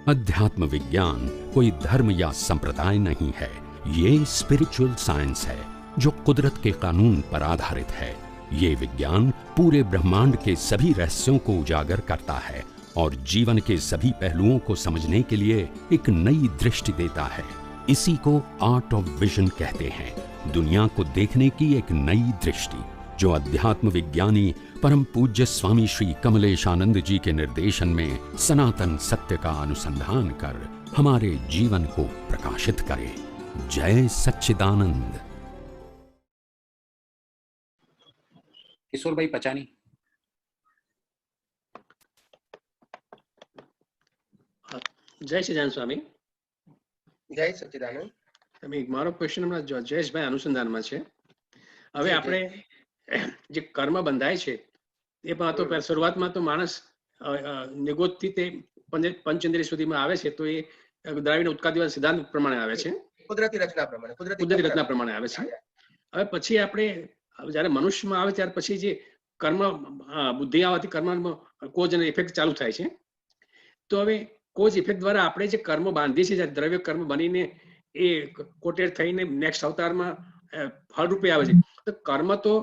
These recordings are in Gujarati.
अध्यात्म विज्ञान कोई धर्म या संप्रदाय नहीं है, ये स्पिरिचुअल साइंस है जो कुदरत के कानून पर आधारित है। ये विज्ञान पूरे ब्रह्मांड के सभी रहस्यों को उजागर करता है और जीवन के सभी पहलुओं को समझने के लिए एक नई दृष्टि देता है। इसी को आर्ट ऑफ विजन कहते हैं, दुनिया को देखने की एक नई दृष्टि, जो अध्यात्म विज्ञानी परम पूज्य स्वामी श्री कमलेशानंद जी के निर्देशन में सनातन सत्य का अनुसंधान कर हमारे जीवन को प्रकाशित करे। जय सच्चिदानंद। किशोर भाई पचानी। જય સચ્ચિદાનંદ સ્વામી। જય સચ્ચિદાનંદ। તમે મારો ક્વેશ્ચન હમણાં જયેશભાઈ અનુસંધાનમાં છે। હવે આપણે જે કર્મ બંધાય છે એમાં તો શરૂઆતમાં તો માણસ નિગોદથી તે પંચેન્દ્રિય સુધીમાં આવે છે, તો એ દ્રાવિડ ઉત્કાદિવાદ સિદ્ધાંત પ્રમાણે આવે છે, કુદરતી રચના પ્રમાણે આવે છે। હવે પછી આપણે જ્યારે મનુષ્યમાં આવે ત્યાર પછી જે કર્મ બુદ્ધિ આવવાથી કર્મ કોઝ અને ઇફેક્ટ ચાલુ થાય છે। તો હવે કોઝ ઇફેક્ટ દ્વારા આપણે જે કર્મ બાંધીએ છીએ, દ્રવ્ય કર્મ બનીને એ કોટેડ થઈને નેક્સ્ટ અવતારમાં ફળરૂપે આવે છે, તો કર્મ તો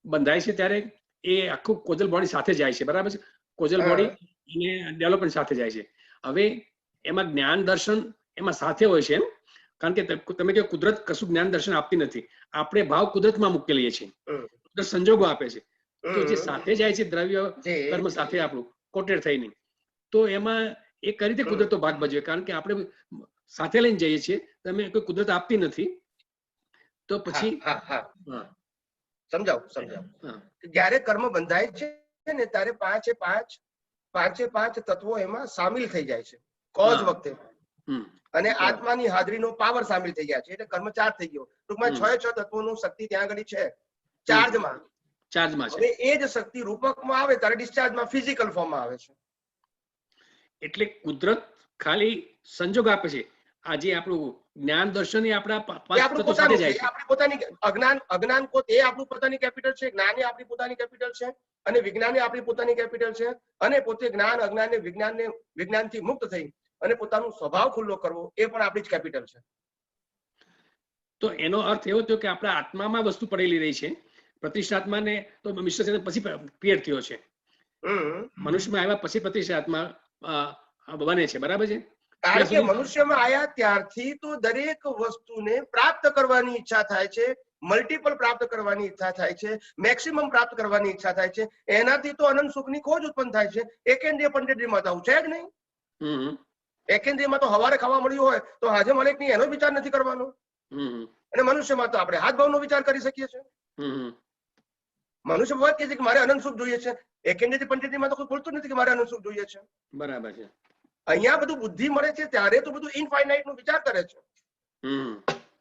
બંધાય છે ત્યારે એ આખું કોઝલ બોડી સાથે જાય છે, બરાબર છે? કોઝલ બોડી અને ડેવલપમેન્ટ સાથે જાય છે। હવે એમાં જ્ઞાન દર્શન એમાં સાથે હોય છે, એમ? કારણ કે તમે કહો કુદરત કશું જ્ઞાન દર્શન આપતી નથી, આપણે ભાવ કુદરતમાં મૂકી લઈએ છીએ, કુદરત સંજોગો આપે છે, તો જે સાથે જાય છે દ્રવ્ય કર્મ સાથે આપણું કોટેડ થઈને, તો એમાં એ કઈ રીતે કુદરતનો ભાગ ભજવે? કારણ કે આપણે સાથે લઈને જઈએ છીએ, તમે કોઈ કુદરત આપતી નથી, તો પછી સમજાવું જ્યારે કર્મ બંધાય છે ને ત્યારે પાંચે પાંચ તત્વો એમાં સામેલ થઈ જાય છે કોઝ વખતે, અને આત્માની હાજરીનો પાવર સામેલ થઈ ગયા છે, એટલે કર્મ ચાર્જ થઈ ગયો। ટૂંકમાં 6 તત્વોનું શક્તિ ત્યાં આગળ છે ચાર્જમાં છે। એ જ શક્તિ રૂપકમાં આવે ત્યારે ડિસ્ચાર્જમાં ફિઝિકલ ફોર્મમાં આવે છે। એટલે કુદરત ખાલી સંજોગ આપે છે, આજે આપણું જ્ઞાન દર્શન એ આપણા સાથે જાય છે, આપણી પોતાની અજ્ઞાન કોત એ આપણું પોતાની કેપિટલ છે, જ્ઞાન એ આપણી પોતાની કેપિટલ છે, અને વિજ્ઞાન એ આપણી પોતાની કેપિટલ છે, અને પોતે જ્ઞાન અજ્ઞાન ને વિજ્ઞાનથી મુક્ત થઈ અને પોતાનો સ્વભાવ ખુલ્લો કરવો એ પણ આપણી જ કેપિટલ છે। તો એનો અર્થ એવો થયો કે આપણા આત્મામાં વસ્તુ પડેલી રહી છે, પ્રતિષ્ઠાત્માને તો મિશ્ર પછી ક્રિએટ થયો છે, મનુષ્યમાં આવ્યા પછી પ્રતિષ્ઠાત્મા બને છે, બરાબર છે? કારણ કે મનુષ્યમાં આયા ત્યારથી તો દરેક વસ્તુને પ્રાપ્ત કરવાની ઈચ્છા થાય છે, મલ્ટિપલ પ્રાપ્ત કરવાની ઈચ્છા થાય છે, મેક્સિમમ પ્રાપ્ત કરવાની ઈચ્છા થાય છે, એનાથી તો અનંત સુખની ખોજ ઉત્પન્ન થાય છે। એકેન્દ્રિય પંચેન્દ્રિયમાં તો આવું છે જ નહીં। એકેન્દ્રિયમાં તો હવારે ખાવા મળ્યું હોય તો આજે મળે કે નહીં એનો વિચાર નથી કરવાનો, અને મનુષ્યમાં તો આપણે હાથ ભાવનો વિચાર કરી શકીએ છીએ। મનુષ્ય વાત કે છે કે મારે અનંત સુખ જોઈએ છે, એકેન્દ્રિય પંચેન્દ્રિયમાં તો કોઈ બોલતું નથી કે મારે અનંત સુખ જોઈએ છે, બરાબર છે? અહીંયા બધું બુદ્ધિ મળે છે ત્યારે તો બધું ઇનફાઇનાઇટ નો વિચાર કરે છે,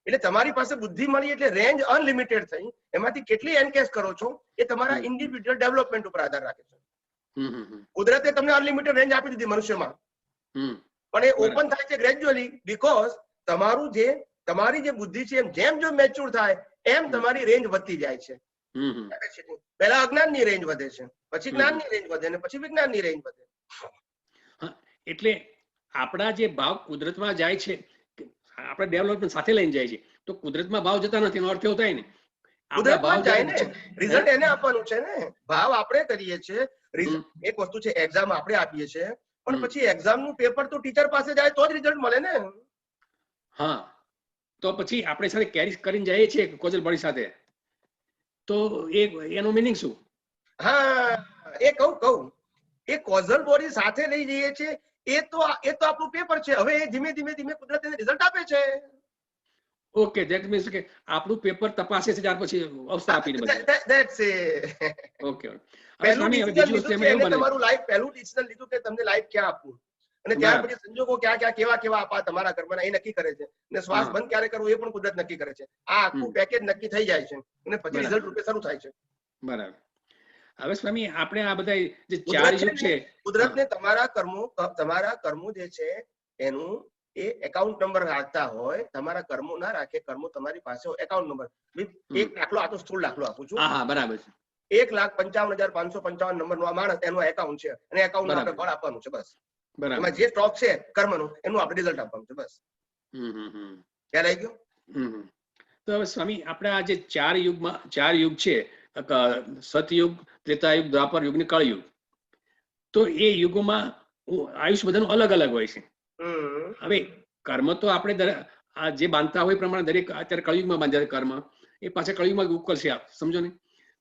એટલે તમારી પાસે બુદ્ધિ મળી એટલે રેન્જ અનલિમિટેડ થઈ, એમાંથી કેટલી એનકેસ કરો છો એ તમારા ઇન્ડિવિડ્યુઅલ ડેવલપમેન્ટ ઉપર આધાર રાખે છે। કુદરતે તમને અનલિમિટેડ રેન્જ આપી દીધી મનુષ્યમાં, પણ એ ઓપન થાય છે ગ્રેજ્યુઅલી, બીકોઝ તમારી જે બુદ્ધિ છે જેમ મેચ્યોર થાય એમ તમારી રેન્જ વધતી જાય છે। પહેલા અજ્ઞાનની રેન્જ વધે છે, પછી જ્ઞાનની રેન્જ વધે, અને પછી વિજ્ઞાનની રેન્જ વધે। એટલે આપણા જે ભાવ કુદરતમાં જાય છે, આપણા ડેવલપમેન્ટ સાથે લઈને જાય છે, તો કુદરતમાં ભાવ જતા નથી, એનો અર્થ એવો થાય ને આપણા ભાવ જાય ને રિઝલ્ટ એને આપવાનું છે ને। ભાવ આપણે કરીએ છીએ, એક વસ્તુ છે એક્ઝામ આપણે આપીએ છીએ, પણ પછી એક્ઝામ નું પેપર તો ટીચર પાસે જાય તો જ રિઝલ્ટ મળે ને। હા, તો પછી આપણે સાથે કેરી કરીને જઈએ છીએ કોઝલ બોડી સાથે, તો એનો મિનિંગ શું? હા, એ કહું એ કોઝલ બોડી સાથે લઈ જઈએ છીએ, એ તો આપણું પેપર છે। હવે ધીમે ધીમે કુદરત એને રિઝલ્ટ આપે છે। ઓકે, ધેટ મીન્સ કે આપણું પેપર તપાસે છે ત્યાર પછી અવસ્થા આપીને ધેટ્સ ઇટ। ઓકે, પહેલું તમારું લાઈફ પહેલું ડિસિઝન લીધું કે તમને લાઈફ ક્યાં આપવું, અને ત્યાર પછી સંજોગો કેવા આપા તમારા ઘરમાં એ નક્કી કરે છે, અને શ્વાસ બંધ ક્યારે કરવો એ પણ કુદરત નક્કી કરે છે। આ આખું પેકેજ નક્કી થઈ જાય છે અને પછી રિઝલ્ટ રૂપે શરૂ થાય છે। બરાબર। હવે સ્વામી આપણે આ બધા જે ચાર યુગ છે, કુદરતને તમારા કર્મો જે છે એનું એ એકાઉન્ટ નંબર રાખતા હોય, તમારા કર્મો ના રાખે, કર્મો તમારી પાસે એકાઉન્ટ નંબર, એક દાખલો, આ તો સ્થૂળ દાખલો આપું છું, હા બરાબર છે, 1,55,555 નંબર નો આ માણસ એનો એકાઉન્ટ છે, અને એકાઉન્ટ આપણે ફળ આપવાનું છે, બસ। બરાબર. એમાં જે સ્ટોક છે કર્મનું એનું આપણે રિઝલ્ટ આપવાનું છે, બસ. ખ્યાલ આવી ગયો? તો હવે સ્વામી આપણે આ જે ચાર યુગ છે, સતયુગ, ત્રેતાયુગ, દ્વાપર યુગ ને કળયુગ, તો એ યુગોમાં આયુષ બધાનું અલગ અલગ હોય છે. હવે કર્મ તો આપણે આ જે બાંધતા હોય પ્રમાણે દરેક અત્યારે કળયુગમાં બાંધ્યા કર્મ એ પાછા કળયુગમાં ઉકળશે, આપ સમજો ને.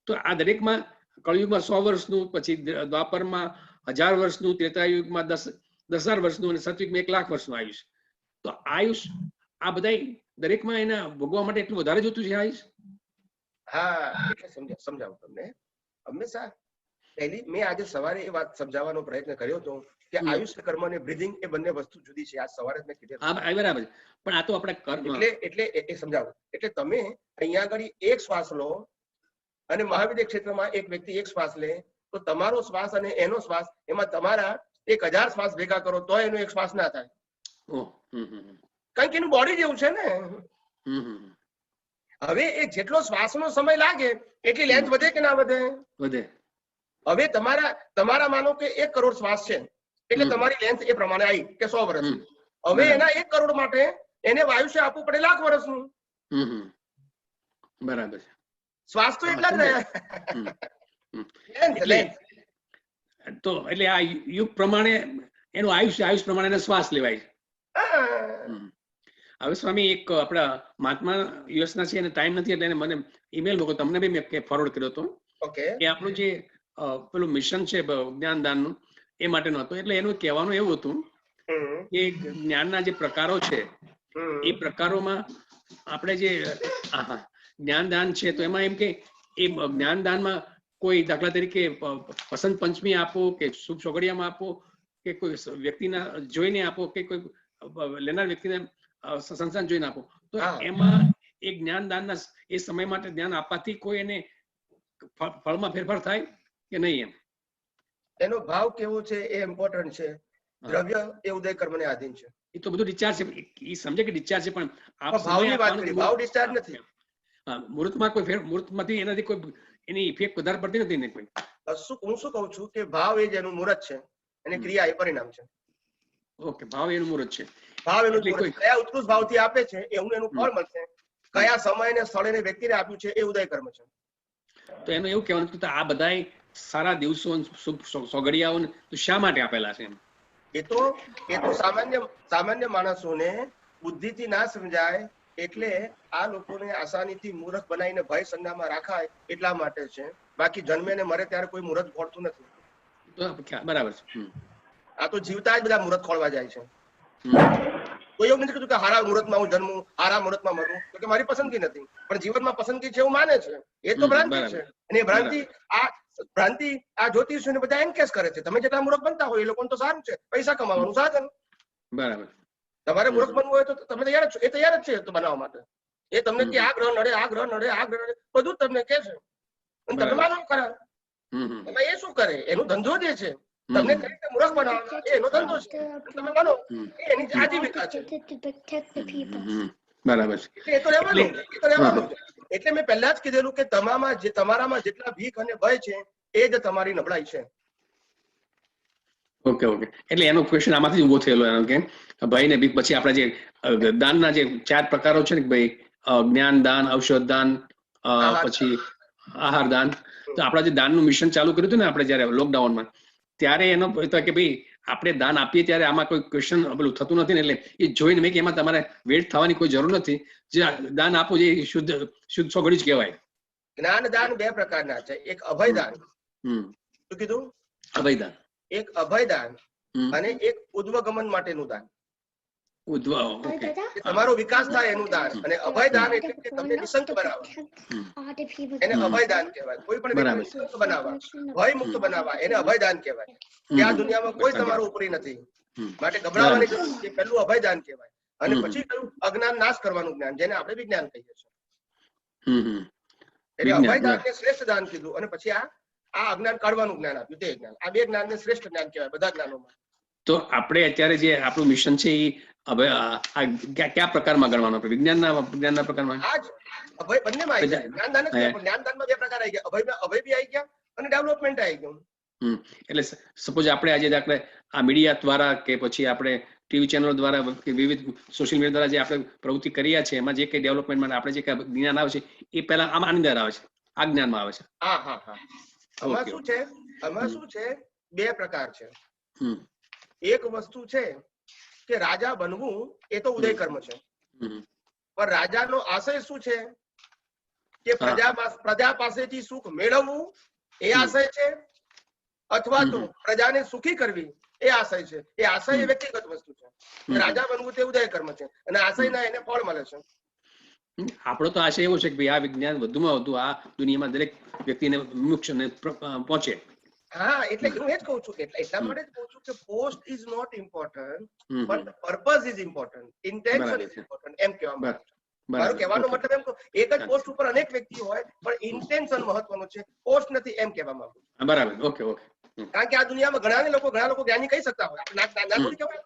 તો આ દરેકમાં કળયુગમાં 100 વર્ષનું, પછી દ્વાપરમાં 1000 વર્ષનું, ત્રેતાયુગમાં 10,000 વર્ષનું અને સતયુગમાં 1,00,000 વર્ષનું આયુષ. તો આયુષ આ બધા દરેકમાં એના ભોગવા માટે એટલું વધારે જોતું છે આયુષ? હા, એટલે સમજાવું તમને. હંમેશા પહેલી મેં આજે સવારે એ વાત સમજાવવાનો પ્રયત્ન કર્યો હતો કે આયુષ કર્મ અને બ્રીધિંગ એ બંને વસ્તુ જુદી છે. આજ સવારે જ મેં કીધું. હા, બરાબર. પણ આ તો આપણે કર્મ એટલે એ સમજાવું. એટલે તમે અહીંયા આગળ એક શ્વાસ લો અને મહાવિદ્ય ક્ષેત્રમાં એક વ્યક્તિ એક શ્વાસ લે, તો તમારો શ્વાસ અને એનો શ્વાસ, એમાં તમારા 1000 શ્વાસ ભેગા કરો તો એનો એક શ્વાસ ના થાય. કારણ કે એનું બોડી જેવું છે ને. હવે એ જેટલો શ્વાસનો સમય લાગે એટલી લેન્થ વધે કે ના વધે? વધે. હવે તમારા માનો કે 1 કરોડ શ્વાસ છે એટલે તમારી લેન્થ એ પ્રમાણે આવી કે 100 વર્ષ. હવે એના 1 કરોડ માટે એને આયુષ્ય આપવું પડે 1,00,000 વર્ષનું. બરાબર. શ્વાસ તો એટલા જ રહ્યા. તો એટલે આ યુગ પ્રમાણે એનું આયુષ પ્રમાણે શ્વાસ લેવાય. હવે સ્વામી એક આપણા મહાત્મા યુએસના છે, એને ટાઈમ નથી એટલે મને ઈમેલ મોકલો, તમને બી મેં ફોરવર્ડ કર્યો હતો કે આપણું જે પેલું મિશન છે જ્ઞાનદાનનું એ માટેનું હતું. એટલે એનું કહેવાનું એવું હતું કે જ્ઞાનના જે પ્રકારો છે એ પ્રકારોમાં આપણે જે જ્ઞાનદાન છે તો એમાં એમ કે એ જ્ઞાનદાનમાં કોઈ દાખલા તરીકે વસંત પંચમી આપો કે શુભ ચોઘડિયામાં આપો કે કોઈ વ્યક્તિના જોઈને આપો કે કોઈ લેનાર વ્યક્તિને સંસ્થાન જોઈને આપો, તો એમાં એ જ્ઞાનદાનના એ સમય માટે જ્ઞાન આપવાથી કોઈ એને ફળમાં ફેરફાર થાય કે નહીં? એનો ભાવ કેવો છે એ ઇમ્પોર્ટન્ટ છે. દ્રવ્ય એ ઉદય કર્મને આધીન છે. એ તો બધું ડિસ્ચાર્જ છે, એ સમજે કે ડિસ્ચાર્જ છે, પણ ભાવની વાત કરી, ભાવ ડિસ્ચાર્જ નથી. મુહૂર્તમાં કોઈ મુહૂર્તમાંથી એનાથી કોઈ એની ઇફેક્ટ વધારે પડતી નથી ને કોઈ. હું શું કહું છું કે ભાવ એ જેનું મુહૂર્ત છે અને ક્રિયા એ પરિણામ છે. ઓકે, ભાવ એનું મુહૂર્ત છે. ભાવ એનું કયા ઉત્કૃષ્ટ ભાવથી આપે છે એવું એનું ફળ મળશે. કયા સમય ને સ્થળે ને વ્યક્તિને આપ્યું છે એ ઉદય કર્મ છે. તો એનું એવું કહેવાનું કે આ બધા સારા દિવસો સોગડિયાઓ તો શા માટે આપેલા છે? એ તો સામાન્ય માણસોને બુદ્ધિથી ના સમજાય એટલે આ લોકોને આસાનીથી મૂર્ખ બનાવીને ભય સંજ્ઞામાં રાખાય એટલા માટે છે. બાકી જન્મે ને મરે ત્યારે કોઈ મુહૂર્ત ખોળતું નથી. બરાબર છે. આ તો જીવતા જ બધા મુહૂર્ત ખોળવા જાય છે. કોઈ એવું નથી કીધું કે હારા મુહૂર્તમાં હું જન્મું, હારા મુહૂર્તમાં મરું, કે મારી પસંદગી નથી. પણ જીવનમાં પસંદગી છે એવું માને છે, એ તો ભ્રાંતિ છે. અને એ ભ્રાંતિ આ જ્યોતિષીઓને બધા એન્કેસ કરે છે. તમે જેટલા મૂર્ખ બનતા હોય એ લોકોને તો સારું છે, પૈસા કમાવાનું સાધન. બરાબર. તમારે મૂર્ખ બનવું હોય તો તમે તૈયાર જ છો, એ તૈયાર જ છે તો બનાવવા માટે. એ તમને કે આ ગ્રહ નડે, આ ગ્રહ નડે, આ ગ્રહ નડે, બધું તમને કે છે. તમે માનો ખરા? એમાં એ શું કરે? એનો ધંધો જે છે તમને કઈ રીતે મૂર્ખ બનાવવાનો એનો ધંધો છે. તમે માનો એની આજીવિકા છે. બરાબર છે. એ તો રહેવાનું. એટલે મેં પહેલા જ કીધેલું કે તમારામાં જેટલા ભીખ અને ભય છે એ જ તમારી નબળાઈ છે. ઓકે. એટલે એનો ક્વેશ્ચન આમાંથી ઉભો થયેલો એનો કે ભાઈ ને ભીખ. પછી આપણા જે દાનના જે 4 પ્રકારો છે ને ભાઈ, જ્ઞાન દાન, ઔષધ દાન, પછી આહાર દાન. તો આપણા જે દાનનું મિશન ચાલુ કર્યું હતું ને આપણે જયારે લોકડાઉનમાં, ત્યારે એનો કે ભાઈ આપણે દાન આપીએ ત્યારે આમાં કોઈ ક્વેશ્ચન પેલું થતું નથી ને, એટલે એ જોઈને મેં કે એમાં તમારે વેટ થવાની કોઈ જરૂર નથી. જે દાન આપો જે શુદ્ધ સોગડી જ કહેવાય. જ્ઞાન દાન 2 પ્રકારના છે. એક અભય દાન. શું કીધું? અભય દાન. એક અભય દાન અને એક ઉદ્વગમન માટેનું દાન. તમારો વિકાસ થાય એનું દાન. અને અભય દાન એટલે કે તમને નિશંક બનાવવા, એને અભય દાન કહેવાય. કોઈ પણ નિશંક બનાવવા, ભય મુક્ત બનાવવા, એને અભય દાન કહેવાય. કે આ દુનિયામાં કોઈ તમારો ઉપરી નથી, માટે ગભરાવાની જરૂર નથી. પહેલું અભય દાન કહેવાય. અને પછી કયું? અજ્ઞાન નાશ કરવાનું જ્ઞાન, જેને આપણે વિજ્ઞાન કહીએ છીએ. એટલે અભય દાનને શ્રેષ્ઠ દાન કીધું. અને પછી આ અજ્ઞાન કાઢવાનું જ્ઞાન આપ્યું, તે જ્ઞાન. આ 2 જ્ઞાનને શ્રેષ્ઠ જ્ઞાન કહેવાય બધા જ્ઞાનોમાં. તો આપણે અત્યારે જે આપણું મિશન છે એ હવે કયા પ્રકારમાં ગણવાનું? આપણે વિજ્ઞાનના પ્રકારમાં આજ અભય બંનેમાં આવી જાય. જ્ઞાનદાન જ જ્ઞાનદાનમાં 2 પ્રકાર આવી ગયા. અભય બી આવી ગયા અને ડેવલપમેન્ટ આવી ગયું. એટલે સપોઝ આપણે આજે આ મીડિયા દ્વારા કે પછી આપણે ટીવી ચેનલ દ્વારા કે વિવિધ સોશિયલ મીડિયા દ્વારા જે આપણે પ્રવૃત્તિ કર્યા છે એમાં જે કઈ ડેવલપમેન્ટમાં આપણે જે કઈ જ્ઞાન આવે છે એ પહેલા આની અંદર આવે છે, આ જ્ઞાનમાં આવે છે. આમાં શું છે બે પ્રકાર છે. એક વસ્તુ છે કે રાજા બનવું એ તો ઉદય કર્મ છે, પણ રાજાનો આશય શું છે કે પ્રજા પાસેથી સુખ મેળવવું એ આશય છે, અથવા તો પ્રજાને સુખી કરવી એ આશય છે. એ આશય એ વ્યક્તિગત વસ્તુ છે. રાજા બનવું તે ઉદય કર્મ છે અને આશયના એને ફળ મળે છે. આપણો તો આશય એવો છે કે ભાઈ આ વિજ્ઞાન વધુમાં વધુ આ દુનિયામાં દરેક વ્યક્તિને મોક્ષને પહોંચે. હા, એટલે હું એ જ કહું છું કે એટલા માટે જ કહું છું કે post is not important, but purpose is important, intention is important, એમ કહેવા માંગુ છું. મારો કહેવાનો મતલબ એમ એક જ પોસ્ટ ઉપર અનેક વ્યક્તિ હોય પણ ઇન્ટેન્શન મહત્વનું છે, પોસ્ટ નથી, એમ કહેવા માંગુ છું. બરાબર, ઓકે. કારણ કે આ દુનિયામાં ઘણા લોકો જ્ઞાની કહી શકતા હોય, ના થોડી કહેવાય.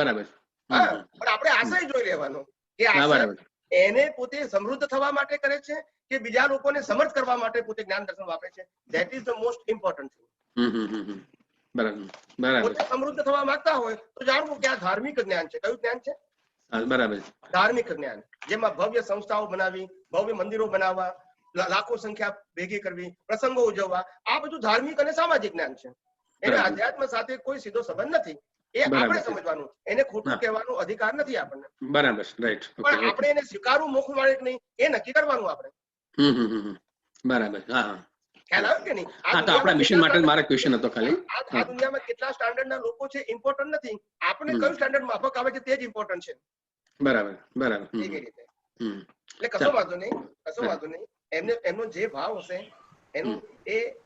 બરાબર. હા, પણ આપણે આશય જોઈ લેવાનો કે આશય એને પોતે સમૃદ્ધ થવા માટે કરે છે કે બીજા લોકોને સમર્થ કરવા માટે પોતે જ્ઞાન દર્શન વાપરે છે. That is the most important thing. બરાબર. પોતે સમૃદ્ધ થવા માંગતા હોય તો જાણવું કે આ ધાર્મિક જ્ઞાન છે. કયું જ્ઞાન છે? બરાબર. ધાર્મિક જ્ઞાન, જેમાં ભવ્ય સંસ્થાઓ બનાવી, ભવ્ય મંદિરો બનાવવા, લાખો સંખ્યા ભેગી કરવી, પ્રસંગો ઉજવવા, આ બધું ધાર્મિક અને સામાજિક જ્ઞાન છે. એને આધ્યાત્મ સાથે કોઈ સીધો સંબંધ નથી. એ આપણે સમજવાનું, એને ખોટું કહેવાનો અધિકાર નથી આપણને. બરાબર, રાઈટ. પણ આપણે એને સ્વીકારવું મોક્ષ મળે કે નહીં એ નક્કી કરવાનું આપણે. બરાબર. હા, ખ્યાલ આવે કે નહીં? આ તો આપણા મિશન માટે મારો ક્વેશ્ચન હતો ખાલી. આ દુનિયામાં કેટલા સ્ટાન્ડર્ડના લોકો છે ઇમ્પોર્ટન્ટ નથી, આપણે કયું સ્ટાન્ડર્ડ માફક આવે છે તે જ ઇમ્પોર્ટન્ટ છે. બરાબર. એવી રીતે એટલે કશો વાંધો નહીં. એમનો જે ભાવ હશે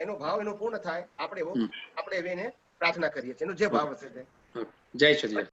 એનો ભાવ એનો પૂર્ણ થાય, આપણે એને પ્રાર્થના કરીએ છીએ, એનો જે ભાવ હશે તે. જય શ્રી